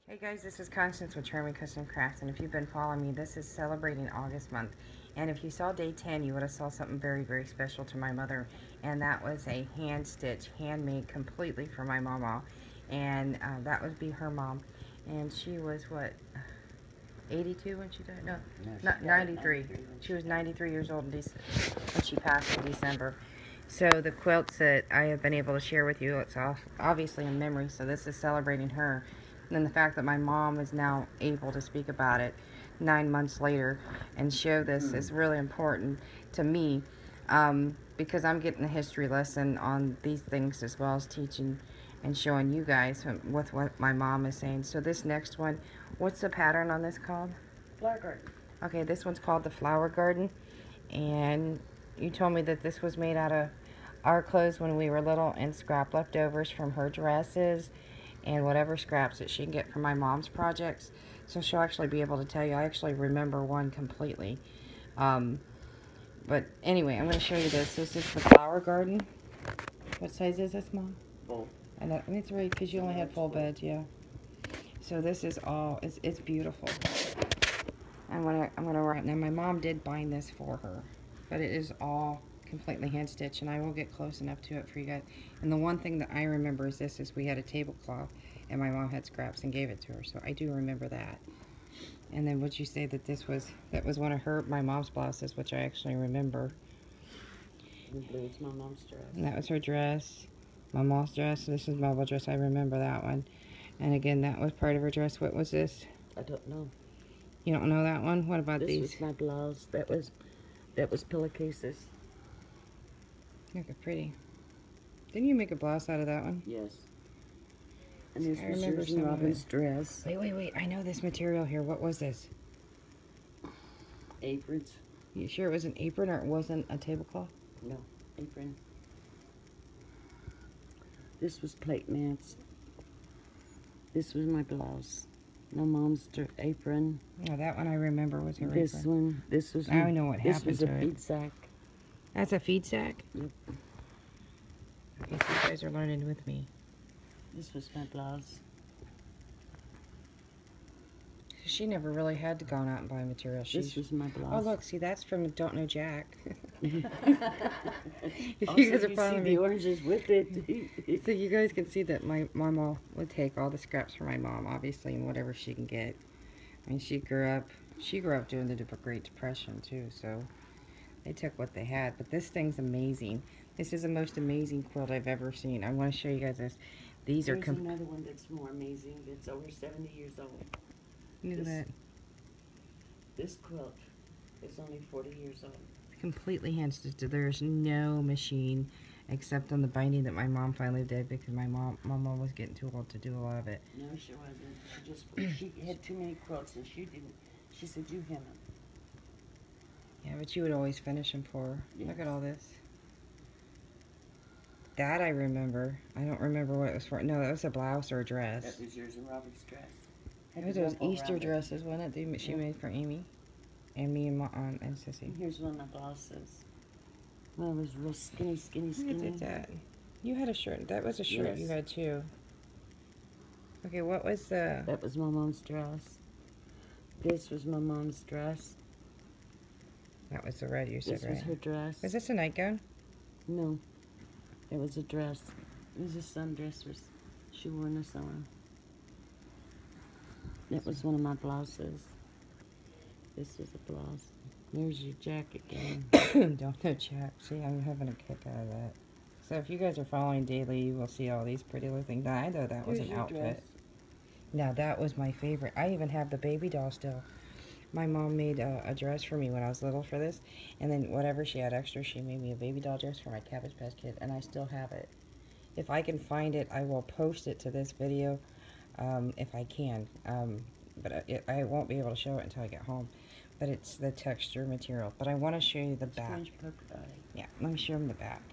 Hey guys, this is Constance with Charming Custom Crafts, and if you've been following me, this is celebrating August month. And if you saw day 10, you would have saw something very, very special to my mother, and that was a hand stitch, handmade completely for my mama. And that would be her mom, and she was what, 82 when she died? No, not 93. She was 93 years old when she passed in December. So the quilts that I have been able to share with you, it's obviously in memory, so this is celebrating her. And then the fact that my mom is now able to speak about it 9 months later and show this is really important to me, because I'm getting a history lesson on these things as well as teaching and showing you guys with what my mom is saying. So this next one, what's the pattern on this called? Flower Garden. Okay, this one's called the Flower Garden, and you told me that this was made out of our clothes when we were little and scrap leftovers from her dresses and whatever scraps that she can get from my mom's projects. So she'll actually be able to tell you. I actually remember one completely. But anyway, I'm going to show you this. This is the Flower Garden. What size is this, Mom? Full. And it's right, because you only had full beds, yeah. So this is all, it's beautiful. I'm gonna write, now my mom did bind this for her, but it is all completely hand stitched, and I will get close enough to it for you guys. And the one thing that I remember is this, is we had a tablecloth and my mom had scraps and gave it to her, so I do remember that. And then would you say that that was one of my mom's blouses, which I actually remember. The blue is my mom's dress. And that was her dress, my mom's dress. This is my dress, I remember that one. And again, that was part of her dress. What was this? I don't know. You don't know that one? What about these? This was my blouse. That was pillowcases. Look at pretty. Didn't you make a blouse out of that one? Yes. And this I was remember yours and some of Robin's it. dress. Wait. I know this material here. What was this? Aprons. You sure it was an apron or it wasn't a tablecloth? No, apron. This was plate mats. This was my blouse. My mom's apron. Oh, that one I remember was her This apron. one. This was. Now I know what happened to it. This was a feed sack. That's a feed sack? Yep. Okay, so you guys are learning with me. This was my blouse. She never really had to go out and buy material. This was my blouse. Oh, look, see, that's from Don't Know Jack. Also, You guys are you following see me. the oranges with it. So you guys can see that my mama would take all the scraps for my mom, obviously, and whatever she can get. I mean, she grew up during the Great Depression, too, so they took what they had. But this thing's amazing. This is the most amazing quilt I've ever seen. I want to show you guys this. These There's are another one that's more amazing. That's over 70 years old. Look at that. This quilt is only 40 years old. Completely hand stitched. There's no machine except on the binding that my mom finally did, because my mom was getting too old to do a lot of it. No, she wasn't. She had too many quilts and she didn't. She said, you hem them. Yeah, but you would always finish them for her. Yes. Look at all this. That I remember. I don't remember what it was for. No, that was a blouse or a dress. That was yours and Robin's dress. It was those Easter dresses, wasn't it? She made for Amy. And me and Mom and Sissy. Here's one of my blouses. Well, it was real skinny. Look at that. You had a shirt. That was a shirt you had too. Okay, what was the... That was my mom's dress. This was my mom's dress. That was the red you said, This right? was her dress. Is this a nightgown? No. It was a dress. It was a sundress she wore in the summer. That was one of my blouses. This was a blouse. There's your jacket again. Don't know Jack. See, I'm having a kick out of that. So if you guys are following daily, you will see all these pretty little things. Now, I know that was an outfit. Dress. Now, that was my favorite. I even have the baby doll still. My mom made a dress for me when I was little for this. And then whatever she had extra, she made me a baby doll dress for my Cabbage Patch Kid. And I still have it. If I can find it, I will post it to this video if I can. But I won't be able to show it until I get home. But it's the texture material. But I want to show you the back. Yeah, let me show them the back.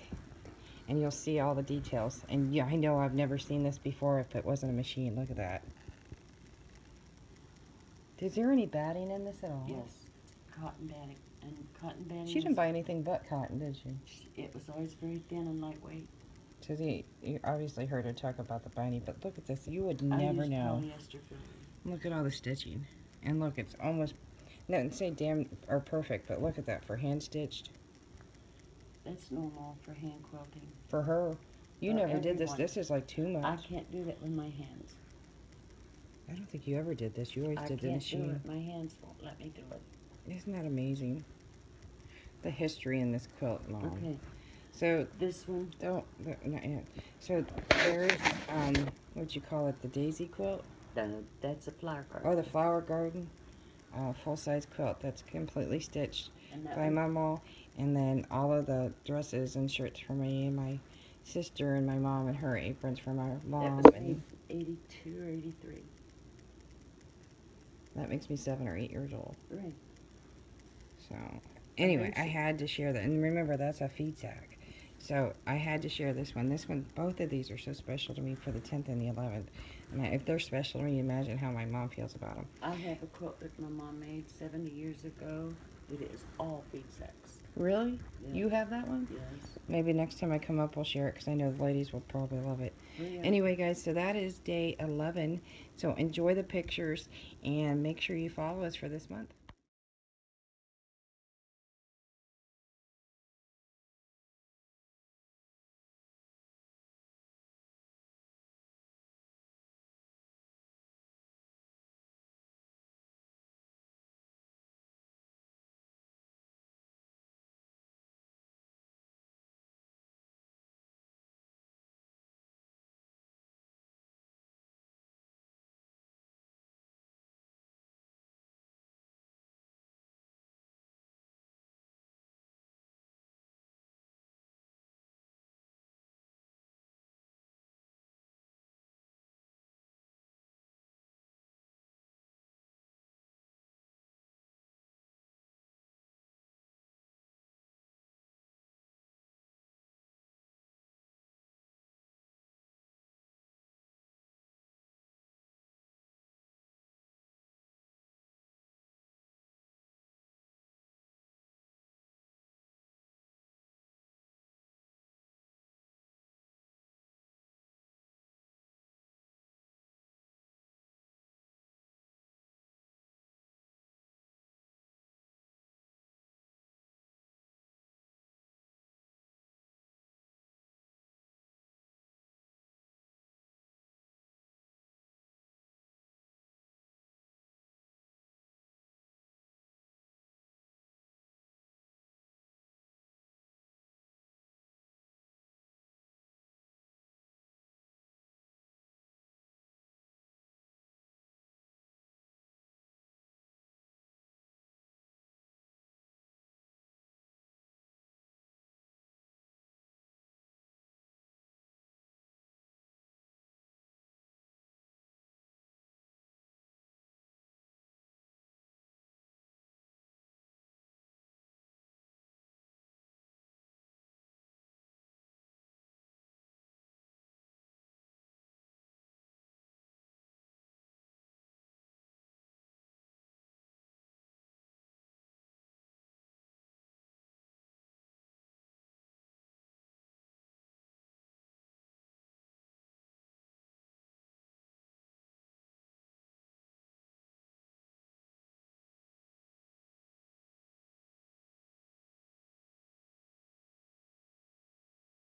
And you'll see all the details. And yeah, I know I've never seen this before if it wasn't a machine. Look at that. Is there any batting in this at all? Yes. Cotton batting. And cotton batting. She didn't buy anything but cotton, did she? It was always very thin and lightweight. So you obviously heard her talk about the binding, but look at this. You would never know. Polyester filling. Look at all the stitching. And look, it's almost, not say damn or perfect, but look at that for hand stitched. That's normal for hand quilting. For her. You For never did this. everyone. This is like too much. I can't do that with my hands. I don't think you ever did this. You always did the I can't machine. do it. My hands won't let me do it. Isn't that amazing? The history in this quilt, Mom. Okay. So This one. not yet. So there's what'd you call it? The daisy quilt? That's a flower garden. Oh, the flower garden. Full size quilt. That's completely stitched And that by one? my mom. And then all of the dresses and shirts for me and my sister and my mom, and her aprons for my mom. That was And 82 or 83. that makes me 7 or 8 years old. Right. So anyway, I had to share that. And remember, that's a feed sack. So I had to share this one. This one, both of these are so special to me for the 10th and the 11th. And if they're special to me, imagine how my mom feels about them. I have a quilt that my mom made 70 years ago. It is all feed sacks. Really? Yes. You have that one? Yes. Maybe next time I come up, I'll share it because I know the ladies will probably love it. Oh, yeah. Anyway, guys, so that is day 11. So enjoy the pictures and make sure you follow us for this month.